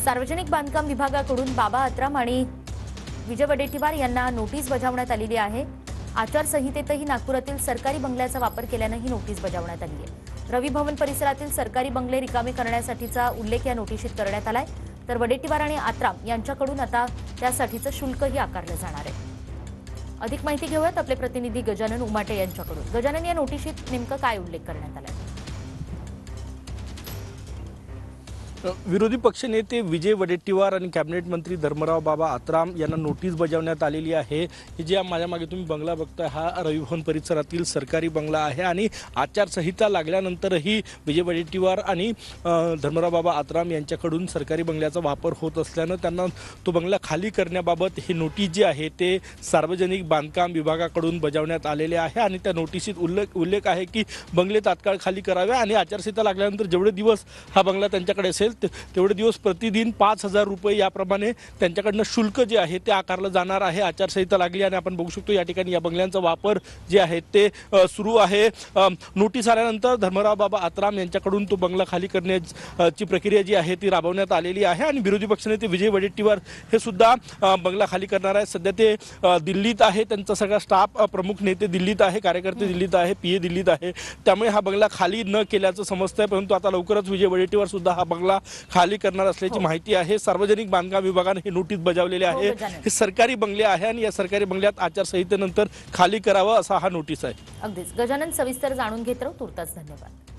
सार्वजनिक बांधकाम विभागाकडून बाबा आत्राम आणि विजय वडेट्टीवार यांना नोटीस बजावण्यात आलेली आहे। आचारसंहितेतही नागपुरातील सरकारी बंगल्याचा वापर केल्याने ही नोटीस बजावण्यात आली आहे। रवी भवन परिसरातील सरकारी बंगले रिकामे करण्यासाठीचा उल्लेख या नोटिशीत करण्यात आलाय। तर वडेट्टीवार आणि आत्राम यांच्याकडून आता त्यासाठीचं शुल्कही आकारलं जाणार आहे। अधिक माहिती घेऊयात आपले प्रतिनिधी गजानन उमाटे यांच्याकडून। गजानन, या नोटिशीत नेमका काय उल्लेख करण्यात आलाय? विरोधी पक्षनेते विजय वडेट्टीवार आणि कॅबिनेट मंत्री धर्मराव बाबा आत्राम यांना नोटीस बजावण्यात आलेली आहे। जे माझ्या मागे तुम्ही बंगला बघताय हा रवी भवन परिसरातील सरकारी बंगला आहे आणि आचारसंहिता लागल्यानंतरही विजय वडेट्टीवार आणि धर्मराव बाबा आत्राम यांच्याकडून सरकारी बंगल्याचा वापर होत असल्यानं त्यांना तो बंगला खाली करण्याबाबत ही नोटीस जी आहे ते सार्वजनिक बांधकाम विभागाकडून बजावण्यात आलेले आहे आणि त्या नोटिसीत उल्लेख आहे की बंगले तात्काळ खाली करावे आणि आचारसंहिता लागल्यानंतर जेवढे दिवस हा बंगला त्यांच्याकडे असेल तेवढे दिवस प्रतिदिन 5,000 रुपये याप्रमाणे त्यांच्याकडनं शुल्क जे आहे ते आकारलं जाणार आहे। आचारसंहिता लागली आणि आपण बघू शकतो या ठिकाणी या बंगल्यांचा वापर जे आहे ते सुरू आहे। नोटीस आल्यानंतर धर्मराव बाबा आत्राम यांच्याकडून तो बंगला खाली करण्याची प्रक्रिया जी आहे ती राबवण्यात आलेली आहे आणि विरोधी पक्षनेते विजय वडेट्टीवार हे सुद्धा बंगला खाली करणार आहे। सध्या ते दिल्लीत आहे, त्यांचा सगळा स्टाफ प्रमुख नेते दिल्लीत आहे, कार्यकर्ते दिल्लीत आहे, पीए दिल्लीत आहे, त्यामुळे हा बंगला खाली न केल्याचं समजतंय। परंतु आता लवकरच विजय वडेट्टीवार सुद्धा हा बंगला खाली करणार असल्याची माहिती आहे। सार्वजनिक बांधकाम विभागाने हे नोटीस बजावलेले आहे। हे सरकारी बंगले आहे आणि या सरकारी बंगल्यात आचारसंहितेनंतर खाली करावं असा हा नोटीस आहे। अगदीच गजानन, सविस्तर जाणून घेत राहू। तुर्तास धन्यवाद।